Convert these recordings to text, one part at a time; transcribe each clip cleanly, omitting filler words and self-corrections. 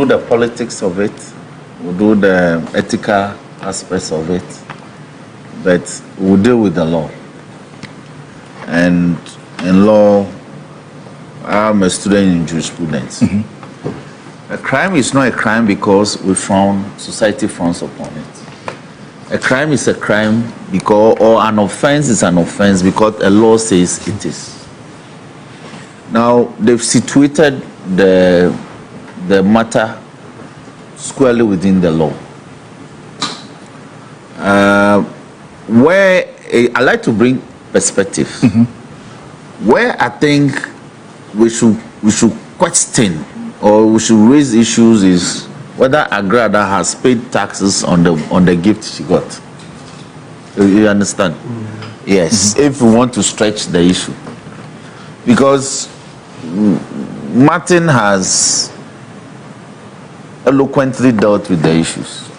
do the politics of it, we'll do the ethical aspects of it, but we'll deal with the law. And in law, I'm a student in jurisprudence. A crime is not a crime because society frowns upon it. A crime is a crime because, or an offense is an offense because a law says it is. Now, they've situated the matter squarely within the law. Where I like to bring perspective, where I think we should question or we should raise issues is whether Agradaa has paid taxes on the gift she got. You understand? Yes, if we want to stretch the issue. Because Martin has eloquently dealt with the issues.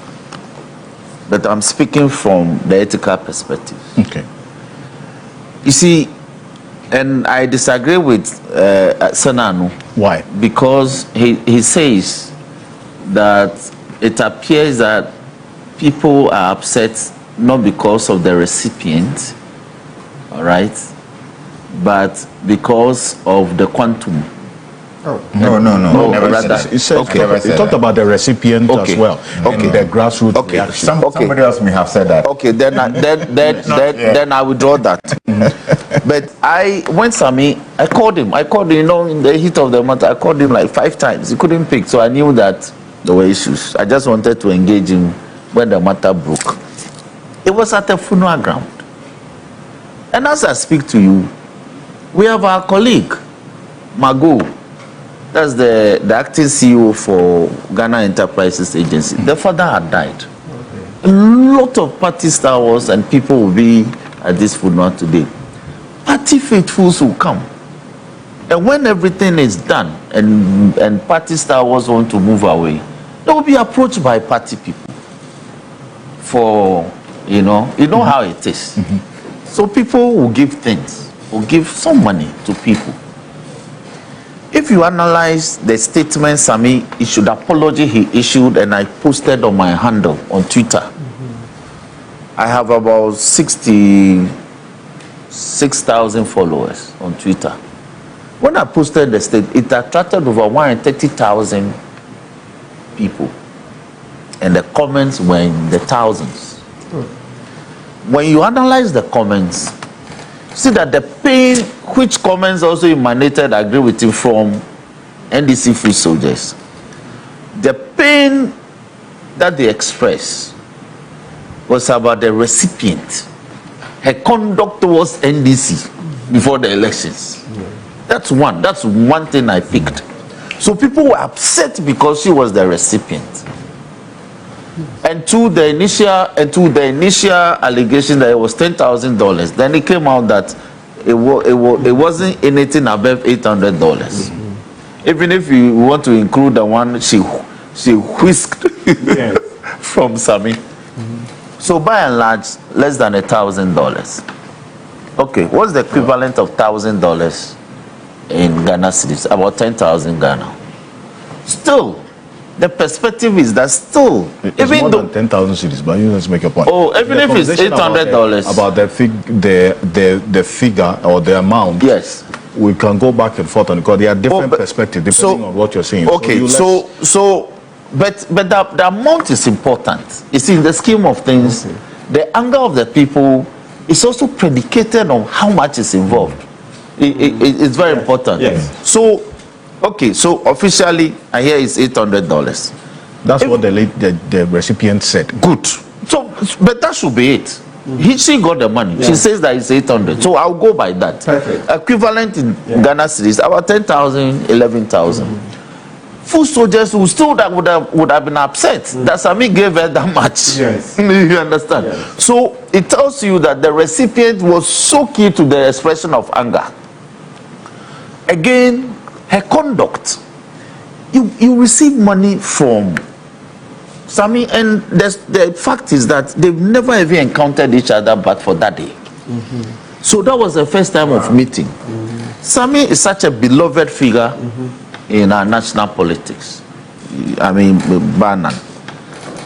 But I'm speaking from the ethical perspective. Okay. You see, and I disagree with Senanu. Why? Because he says that it appears that people are upset not because of the recipient, all right, but because of the quantum. Oh, no. Never said that. He said, Okay. he talked about the recipient as well, and the grassroots reaction. Somebody else may have said that. Okay, then I withdraw that. But when Sammy, I called him, you know, in the heat of the matter, I called him like 5 times. He couldn't pick, so I knew that there were issues. I just wanted to engage him when the matter broke. It was at a funeral ground. And as I speak to you, we have our colleague, Mago. That's the acting CEO for Ghana Enterprises Agency. The father had died. A lot of party stars and people will be at this funeral today. Party faithfuls will come. And when everything is done and party stars want to move away, they will be approached by party people for, you know how it is. So people will give things, will give some money to people. If you analyze the statement Sammy issued, apology he issued, and I posted on my handle on Twitter, I have about 66,000 followers on Twitter. When I posted the statement, it attracted over 130,000 people, and the comments were in the thousands. When you analyze the comments, see that the pain which comments also emanated, I agree with you, from NDC foot soldiers. The pain that they expressed was about the recipient, her conduct towards NDC before the elections. That's one thing I picked. So people were upset because she was the recipient. And to the initial allegation that it was $10,000, then it came out that it wasn't anything above $800. Even if you want to include the one she whisked from Sammy. So by and large, less than $1,000. Okay, what's the equivalent of $1,000 in Ghana cedis? About 10,000 Ghana. Still, the perspective is that still, it's even more than 10,000 cedis, but you let's make a point. Oh, even if it's $800, about the figure or the amount. Yes, we can go back and forth on it because there are different perspectives depending on what you're saying. Okay, but the amount is important. You see, in the scheme of things, the anger of the people is also predicated on how much is involved. It's very important. Yes. So, okay, so officially, I hear it's $800. That's what the recipient said. Good. So, but that should be it. She got the money. She says that it's 800. So I'll go by that. Perfect. Equivalent in Ghana cedis, about 10,000, 11,000. Food soldiers who still that would have been upset that Sammy gave her that much. Yes. You understand? Yes. So it tells you that the recipient was so key to the expression of anger. Again, her conduct. You receive money from Sammy, and the fact is that they've never ever encountered each other but for that day. So that was the first time of meeting. Sammy is such a beloved figure in our national politics. I mean, Banan.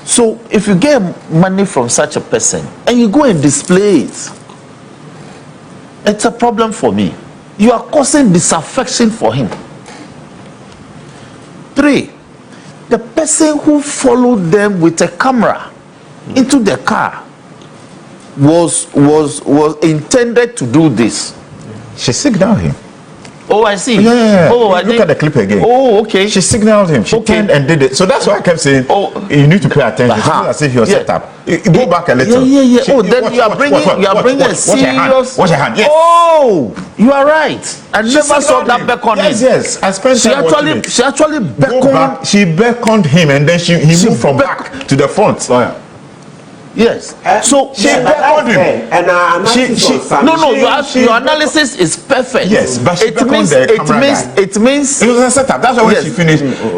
So if you get money from such a person and you go and display it, it's a problem for me. You are causing disaffection for him. 3, the person who followed them with a camera into the car was intended to do this. She signaled him. Oh, I see. Yeah. Oh, Look at the clip again. Oh, okay. She signaled him. She turned and did it. So that's why I kept saying, you need to pay attention. It's not as if you're set up. Go back a little. Yeah. She, Then you are bringing a serious. Watch her hand. Yes. Oh, you are right. I never saw that beckoning. Yes. I spent time watching it. She actually beckoned. She beckoned him, and then he moved from back to the front. Yes. So she beckoned him. And your analysis is perfect. Yes, but she beckoned the camera guy. It means it was a setup. That's why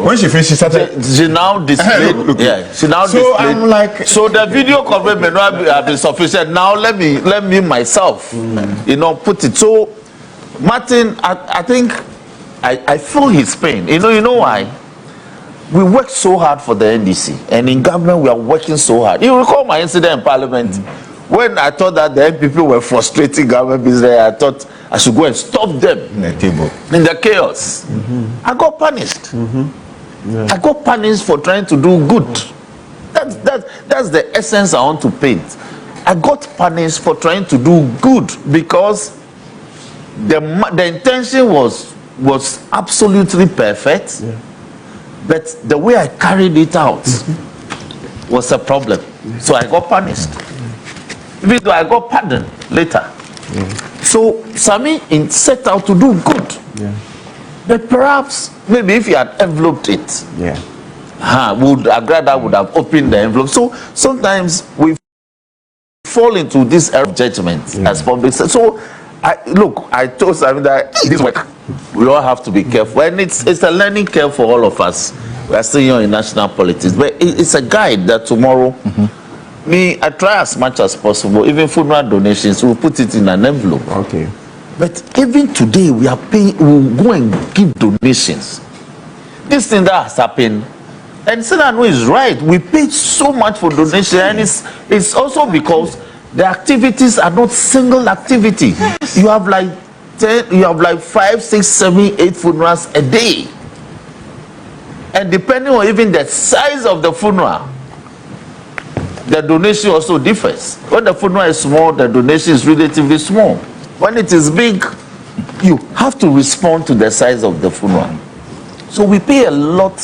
when she finished, she started. She now displayed. Look. Yeah, she now so displayed. I'm like, so the video coverage may not have been sufficient. Now let me myself, put it. So Martin, I think I feel his pain. You know why? We work so hard for the NDC, and in government we are working so hard. You recall my incident in Parliament when I thought that the people were frustrating government business. I thought I should go and stop them in the table, in the chaos. I got punished. I got punished for trying to do good. That's the essence I want to paint. I got punished for trying to do good because the intention was absolutely perfect. Yeah. But the way I carried it out was a problem. So I got punished. Even though I got pardoned later. So Sammy set out to do good. But perhaps, maybe if he had enveloped it, Agradaa would have opened the envelope. So sometimes we fall into this error of judgment as public. So I told Sammy that this work, we all have to be careful, and it's a learning curve for all of us. We are still young in national politics, but it's a guide that tomorrow, I try as much as possible. Even funeral donations, we'll put it in an envelope. Okay. But even today, we are paying. We'll go and give donations. This thing that has happened, and Senano is right. We paid so much for donation, and it's also because the activities are not single activity. You have like 10, you have like 5, 6, 7, 8 funerals a day. And depending on even the size of the funeral, the donation also differs. When the funeral is small, the donation is relatively small. When it is big, you have to respond to the size of the funeral. So we pay a lot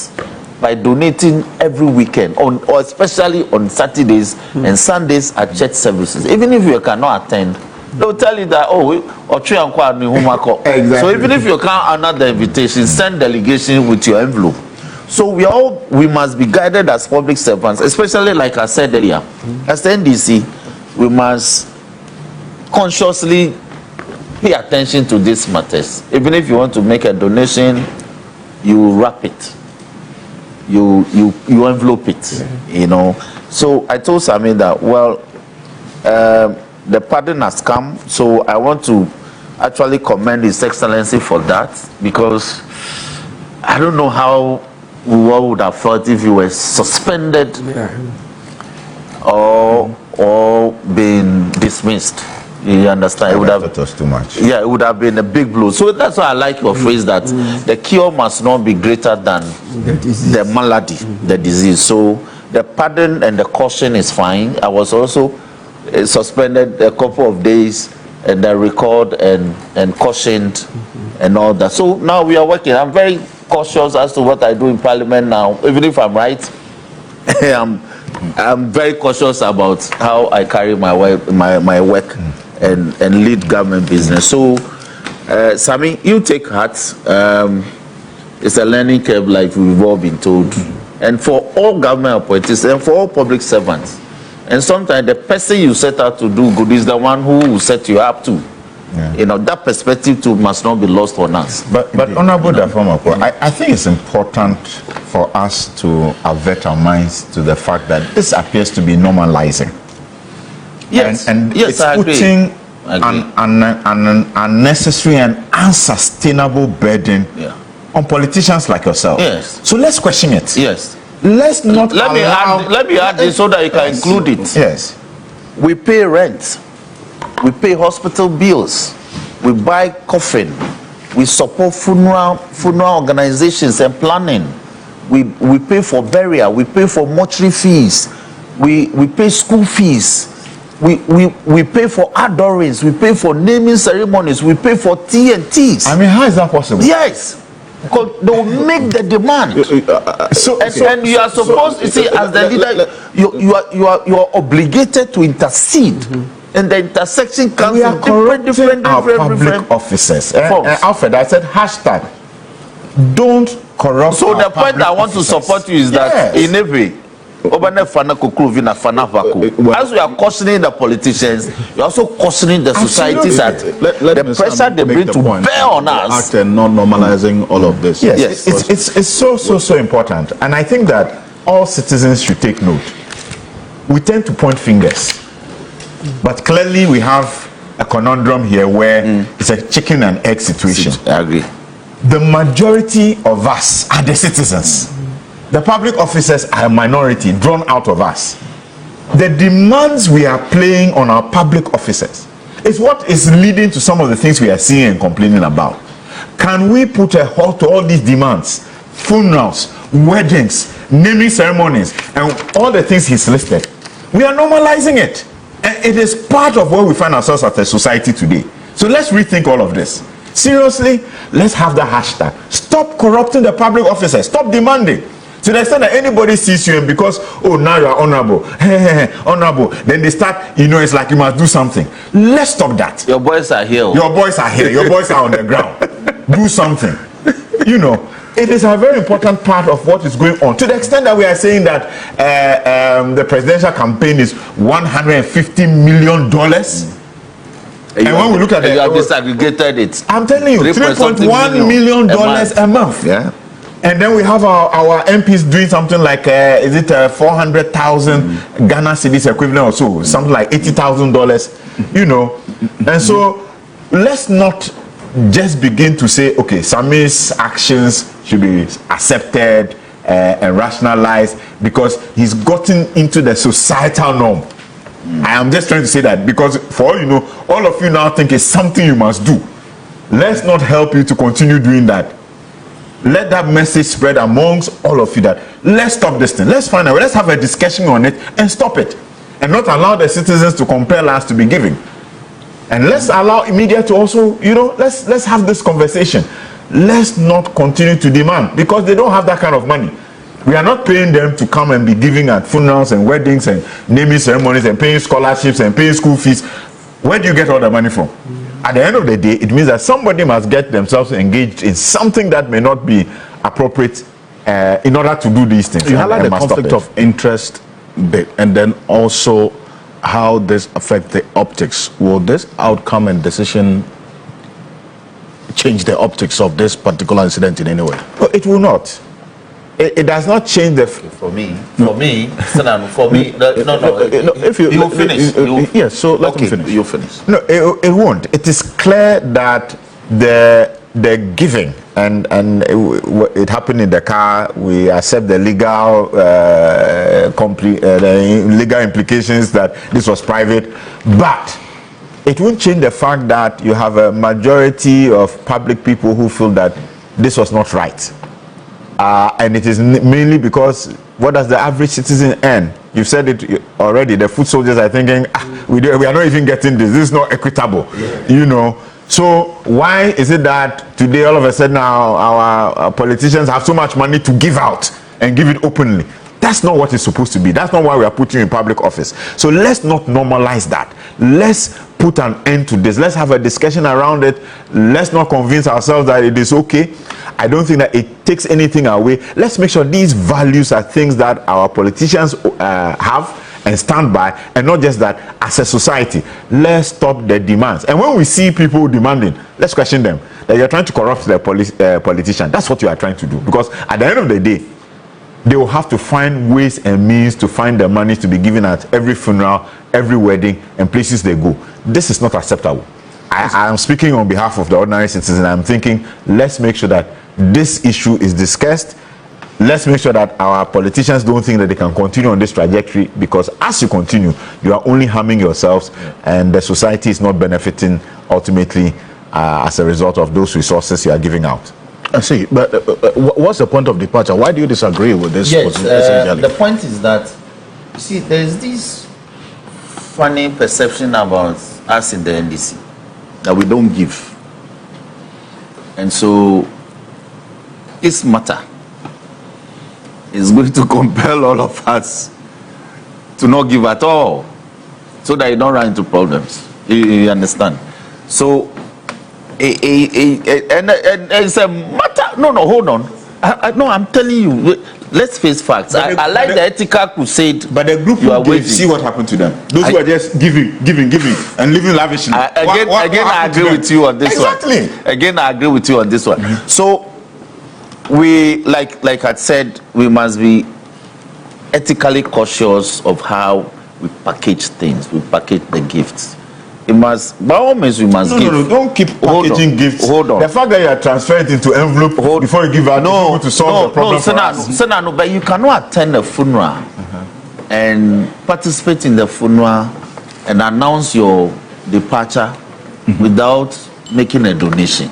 by donating every weekend, or especially on Saturdays and Sundays at church services. Even if you cannot attend, they'll tell you that, exactly. So even if you can't honor the invitation, send delegation with your envelope. So we must be guided as public servants, especially like I said earlier, as the NDC, we must consciously pay attention to these matters. Even if you want to make a donation, you wrap it, you envelope it, So I told Sammy that, the pardon has come, so I want to actually commend His Excellency for that, because I don't know how we all would have felt if you were suspended or been dismissed. You understand? It would have that was too much. Yeah, it would have been a big blow. So that's why I like your phrase that the cure must not be greater than the malady, the disease. So the pardon and the caution is fine. I was also suspended a couple of days, and the record and cautioned and all that. So now we are working. I'm very cautious as to what I do in Parliament now. Even if I'm right, I'm very cautious about how I carry my work and lead government business. So Sammy, you take heart. It's a learning curve, like we've all been told, and for all government appointees and for all public servants. And sometimes the person you set out to do good is the one who will set you up to. That perspective too must not be lost on us. But Honorable Dafeamekpor, I think it's important for us to avert our minds to the fact that this appears to be normalizing. Yes, and yes, it's I putting agree. an unnecessary and unsustainable burden on politicians like yourself. Yes. So let's question it. Yes. Let's not Let me add this so that you can include it. Yes. We pay rent. We pay hospital bills. We buy coffin. We support funeral organizations and planning. We pay for burial. We pay for mortuary fees. We pay school fees. We pay for adorings. We pay for naming ceremonies. We pay for T&Ts. I mean, how is that possible? Yes. Because they will make the demand. And you are supposed to see, as the leader, you are obligated to intercede. And the intersection comes We are in different public officers. Alfred, I said hashtag. Don't corrupt. So the point I want to support you is that in every as we are cautioning the politicians, you're also cautioning the society that the pressure they bring to bear on us. And not normalizing all of this. Yes. It's so important. And I think that all citizens should take note. We tend to point fingers. But clearly we have a conundrum here where it's a chicken and egg situation. I agree. The majority of us are the citizens. The public officers are a minority drawn out of us. The demands we are playing on our public officers is what is leading to some of the things we are seeing and complaining about. Can we put a halt to all these demands? Funerals, weddings, naming ceremonies, and all the things he's listed. We are normalizing it. And it is part of where we find ourselves as a society today. So let's rethink all of this. Seriously, let's have the hashtag. Stop corrupting the public officers. Stop demanding. To the extent that anybody sees you and because, oh, now you are honorable, honorable, then they start, it's like you must do something. Let's stop that. Your boys are here. Your boys are here. Your boys are on the ground. Do something. It is a very important part of what is going on. To the extent that we are saying that the presidential campaign is $150 million. And when we look at it, you have disaggregated it. I'm telling you, $3.1 million a month. Yeah. And then we have our MPs doing something like, is it 400,000 Ghana cedis equivalent or so? Something like $80,000, And so let's not just begin to say, okay, Sammy's actions should be accepted and rationalized because he's gotten into the societal norm. I am just trying to say that because for all you know, all of you now think it's something you must do. Let's not help you to continue doing that. Let that message spread amongst all of you that let's stop this thing. Let's find out. Let's have a discussion on it and stop it. And not allow the citizens to compel us to be giving. And let's allow media to also, let's have this conversation. Let's not continue to demand because they don't have that kind of money. We are not paying them to come and be giving at funerals and weddings and naming ceremonies and paying scholarships and paying school fees. Where do you get all the money from? At the end of the day, it means that somebody must get themselves engaged in something that may not be appropriate in order to do these things. You highlight the conflict of interest bit, and then also how this affects the optics. Will this outcome and decision change the optics of this particular incident in any way? Well, it will not. It does not change the. For me, If you finish. Yes, so let me finish. You finish. No, it won't. It is clear that the giving and it happened in the car. We accept the legal legal implications that this was private, but it won't change the fact that you have a majority of public people who feel that this was not right. And it is mainly because what does the average citizen earn? You've said it already. The food soldiers are thinking, we are not even getting this. This is not equitable, So why is it that today all of a sudden our politicians have so much money to give out and give it openly? That's not what it's supposed to be. That's not why we are putting you in public office. So let's not normalize that. Let's put an end to this. Let's have a discussion around it. Let's not convince ourselves that it is okay. I don't think that it takes anything away. Let's make sure these values are things that our politicians have and stand by, and not just that as a society. Let's stop the demands. And when we see people demanding, let's question them. That you're trying to corrupt the politician. That's what you are trying to do. Because at the end of the day, they will have to find ways and means to find the money to be given at every funeral, every wedding, and places they go. This is not acceptable. I am speaking on behalf of the ordinary citizen. I'm thinking, let's make sure that this issue is discussed. Let's make sure that our politicians don't think that they can continue on this trajectory, because as you continue, you are only harming yourselves, and the society is not benefiting ultimately as a result of those resources you are giving out. I see, but what's the point of departure? Why do you disagree with this? Yes, the point is that, you see, there is this funny perception about us in the NDC that we don't give. And so this matter is going to compel all of us to not give at all, so that you don't run into problems. You understand? So, and it's a matter. No, hold on. No, I'm telling you. Let's face facts. I like the ethical crusade. But the group you are gave, waiting. see what happened to them. Those who are just giving, and living lavishly. Again, I agree with you on this one. Exactly. Again, I agree with you on this one. Mm-hmm. So, we, like I said, we must be ethically cautious of how we package things. We package the gifts. It must, by all means, we must give. No, don't keep packaging gifts. Hold on. The fact that you are transferring it into envelope before you give out to people to solve the problem no, but you cannot attend a funeral and participate in the funeral and announce your departure without making a donation.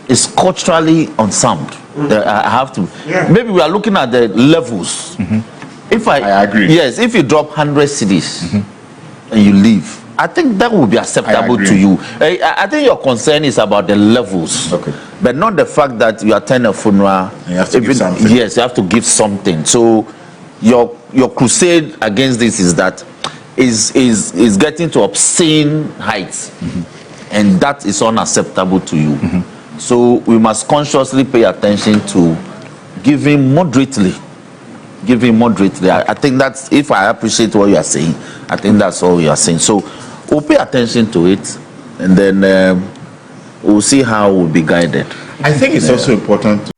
It's culturally unsound. I have to. Yeah. Maybe we are looking at the levels. If I agree. Yes, if you drop 100 cedis and you leave, I think that would be acceptable to you. I think your concern is about the levels, but not the fact that you attend a funeral. You have to give something. Yes, you have to give something. So your crusade against this is that is getting to obscene heights, and that is unacceptable to you. So we must consciously pay attention to giving moderately. Giving moderately. I think that's, if I appreciate what you are saying, I think that's all you are saying. So we'll pay attention to it, and then we'll see how we'll be guided. I think it's also important to